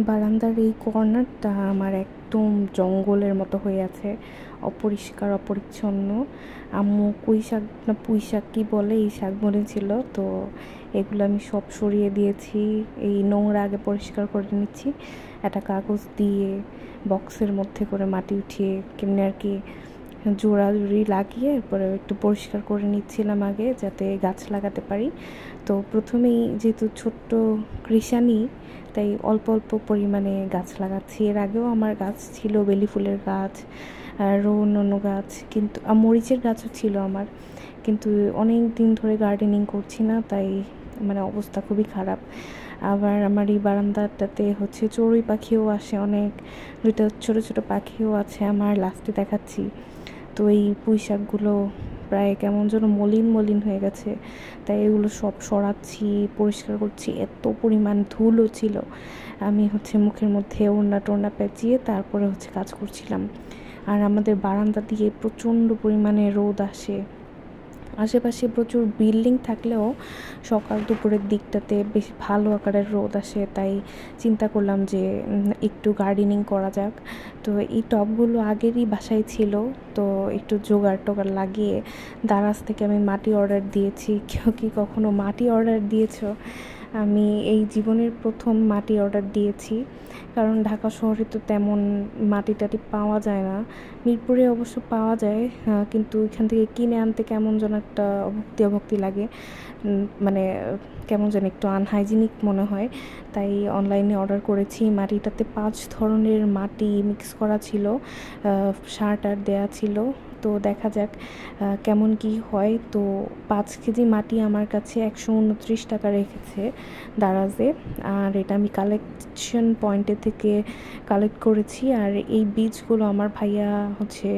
বারান্দার এই কর্নারটা আমার একদম জঙ্গলের মতো হয়ে আছে, অপরিষ্কার অপরিচ্ছন্ন। আম্মু কুই শাক না পুঁই শাক কী বলে এই শাক বুনেছিল, তো এগুলো আমি সব সরিয়ে দিয়েছি। এই নোংরা আগে পরিষ্কার করে নিচ্ছি, একটা কাগজ দিয়ে বক্সের মধ্যে করে মাটি উঠিয়ে কেমনি আর কি জোড়াজুড়ি লাগিয়ে এরপরে একটু পরিষ্কার করে নিচ্ছিলাম আগে, যাতে গাছ লাগাতে পারি। তো প্রথমেই যেহেতু ছোট্ট কৃষানি, তাই অল্প অল্প পরিমাণে গাছ লাগাচ্ছি। এর আগেও আমার গাছ ছিল, বেলি ফুলের গাছ আর অন্যান্য গাছ, কিন্তু মরিচের গাছও ছিল আমার, কিন্তু অনেক দিন ধরে গার্ডেনিং করছি না, তাই মানে অবস্থা খুবই খারাপ। আবার আমার এই বারান্দাটাতে হচ্ছে চড়ুই পাখিও আসে অনেক, দুইটা ছোট ছোট পাখিও আছে আমার, লাস্টে দেখাচ্ছি। তো এই পুঁই শাকগুলো প্রায় কেমন যেন মলিন মলিন হয়ে গেছে, তাই এগুলো সব সরাচ্ছি, পরিষ্কার করছি। এত পরিমাণ ধুলো ছিল, আমি হচ্ছে মুখের মধ্যে ওড়না টোড়না পেঁচিয়ে তারপরে হচ্ছে কাজ করছিলাম। আর আমাদের বারান্দা দিয়ে প্রচণ্ড পরিমাণে রোদ আসে, আশেপাশে প্রচুর বিল্ডিং থাকলেও সকাল দুপুরের দিকটাতে বেশ ভালো আকারের রোদ আসে, তাই চিন্তা করলাম যে একটু গার্ডেনিং করা যাক। তো এই টবগুলো আগেরই বাসায় ছিল, তো একটু জোগাড় টোগাড় লাগিয়ে দারাজ থেকে আমি মাটি অর্ডার দিয়েছি। কেউ কি কখনো মাটি অর্ডার দিয়েছো? আমি এই জীবনের প্রথম মাটি অর্ডার দিয়েছি, কারণ ঢাকা শহরে তো তেমন মাটি টাটি পাওয়া যায় না। মিরপুরে অবশ্য পাওয়া যায়, কিন্তু এখান থেকে কিনে আনতে কেমন যেন একটা অভক্তি অভক্তি লাগে, মানে কেমন যেন একটু আনহাইজিনিক মনে হয়। তাই অনলাইনে অর্ডার করেছি। মাটিটাতে 5 ধরনের মাটি মিক্স করা ছিল, সার টার দেওয়া ছিল। তো দেখা যাক কেমন কি হয়। তো 5 কেজি মাটি আমার কাছে 129 টাকা রেখেছে দারাজে। আর এটা আমি কালেকশন পয়েন্টে থেকে কালেক্ট করেছি। আর এই বীজগুলো আমার ভাইয়া হচ্ছে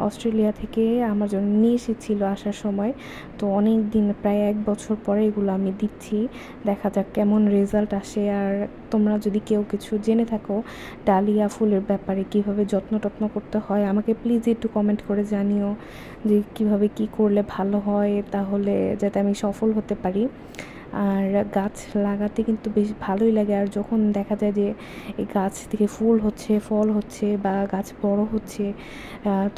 অস্ট্রেলিয়া থেকে আমার জন্য নিয়ে এসেছিলো আসার সময়। তো অনেক দিন, প্রায় 1 বছর পরে এগুলো আমি দিচ্ছি, দেখা যাক কেমন রেজাল্ট আসে। আর তোমরা যদি কেউ কিছু জেনে থাকো ডালিয়া ফুলের ব্যাপারে, কিভাবে যত্ন টত্ন করতে হয়, আমাকে প্লিজ একটু কমেন্ট করে জানিও যে কিভাবে কি করলে ভালো হয়, তাহলে যাতে আমি সফল হতে পারি। আর গাছ লাগাতে কিন্তু বেশ ভালোই লাগে, আর যখন দেখা যায় যে এই গাছ থেকে ফুল হচ্ছে, ফল হচ্ছে বা গাছ বড় হচ্ছে,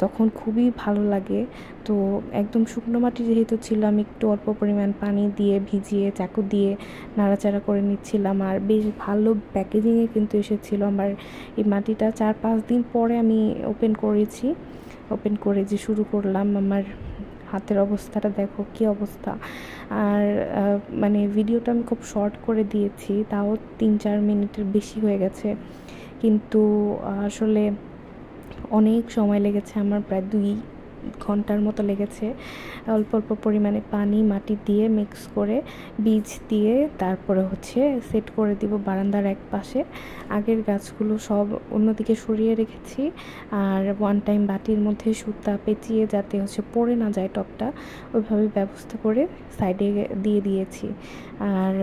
তখন খুবই ভালো লাগে। তো একদম শুকনো মাটি যেহেতু ছিল, আমি একটু অল্প পরিমাণ পানি দিয়ে ভিজিয়ে চাকু দিয়ে নাড়াচাড়া করে নিচ্ছিলাম। আর বেশ ভালো প্যাকেজিংয়ে কিন্তু এসেছিলো আমার এই মাটিটা। 4-5 দিন পরে আমি ওপেন করেছি, ওপেন করে যে শুরু করলাম। আমার হাতের অবস্থাটা দেখো কী অবস্থা। আর মানে ভিডিওটা আমি খুব শর্ট করে দিয়েছি, তাও 3-4 মিনিটের বেশি হয়ে গেছে, কিন্তু আসলে অনেক সময় লেগেছে আমার, প্রায় 2 ঘন্টার মতো লেগেছে। অল্প অল্প পরিমাণে পানি মাটি দিয়ে মিক্স করে বীজ দিয়ে তারপরে হচ্ছে সেট করে দিব বারান্দার এক পাশে। আগের গাছগুলো সব অন্যদিকে সরিয়ে রেখেছি, আর ওয়ান টাইম বাটির মধ্যে সুতা পেঁচিয়ে যাতে হচ্ছে পড়ে না যায় টবটা, ওইভাবে ব্যবস্থা করে সাইডে দিয়ে দিয়েছি। আর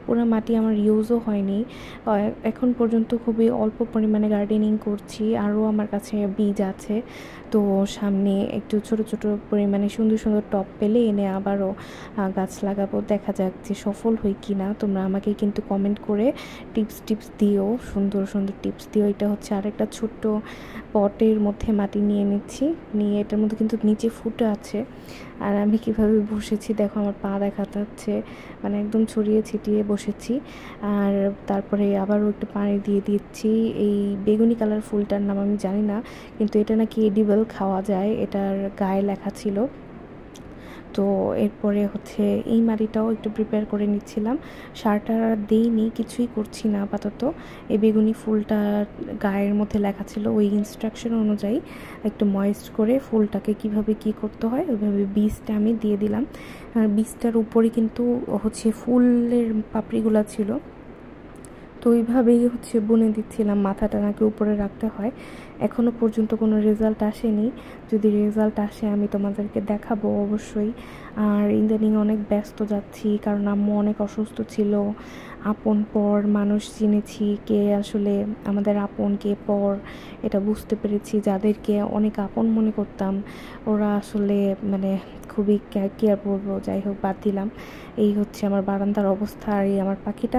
পুরো মাটি আমার ইউজও হয়নি এখন পর্যন্ত, খুবই অল্প পরিমাণে গার্ডেনিং করছি। আরও আমার কাছে বীজ আছে, তো সামনে একটু ছোট ছোট পরিমাণে সুন্দর সুন্দর টব পেলে এনে আবারও গাছ লাগাবো। দেখা যাক যে সফল হই কি না। তোমরা আমাকে কিন্তু কমেন্ট করে টিপস দিও, সুন্দর সুন্দর টিপস দিও। এটা হচ্ছে আরেকটা ছোট্ট পটের মধ্যে মাটি নিয়ে নিচ্ছি, নিয়ে এটার মধ্যে কিন্তু নিচে ফুটে আছে। আর আমি কিভাবে বসেছি দেখো, আমার পা দেখা যাচ্ছে, মানে একদম ছড়িয়ে ছিটিয়ে বসেছি। আর তারপরে আবারও একটু পানি দিয়ে দিচ্ছি। এই বেগুনি কালার ফুলটার নাম আমি জানি না, কিন্তু এটা নাকি এডিবল, খাওয়া যায়, এটার গায়ে লেখা ছিল। তো এরপরে হচ্ছে এই মাটিটাও একটু প্রিপেয়ার করে নিচ্ছিলাম। সারটা দিইনি, কিছুই করছি না আপাতত। এই বেগুনি ফুলটা গায়ের মধ্যে লেখা ছিল, ওই ইনস্ট্রাকশন অনুযায়ী একটু ময়েস্ট করে ফুলটাকে কিভাবে কি করতে হয় ওইভাবে বীজটা আমি দিয়ে দিলাম। আর বীজটার উপরে কিন্তু হচ্ছে ফুলের পাপড়িগুলো ছিল, তো ওইভাবেই হচ্ছে বুনে দিচ্ছিলাম। মাথাটা নাকি উপরে রাখতে হয়। এখনও পর্যন্ত কোনো রেজাল্ট আসেনি, যদি রেজাল্ট আসে আমি তোমাদেরকে দেখাবো অবশ্যই। আর ইদানিং অনেক ব্যস্ত যাচ্ছি, কারণ আম্মু অনেক অসুস্থ ছিল। আপন পর মানুষ চিনেছি, কে আসলে আমাদের আপন কে পর এটা বুঝতে পেরেছি। যাদেরকে অনেক আপন মনে করতাম ওরা আসলে মানে খুবই কেয়ার করবো, যাই হোক বাদ দিলাম। এই হচ্ছে আমার বারান্দার অবস্থা। আর এই আমার পাখিটা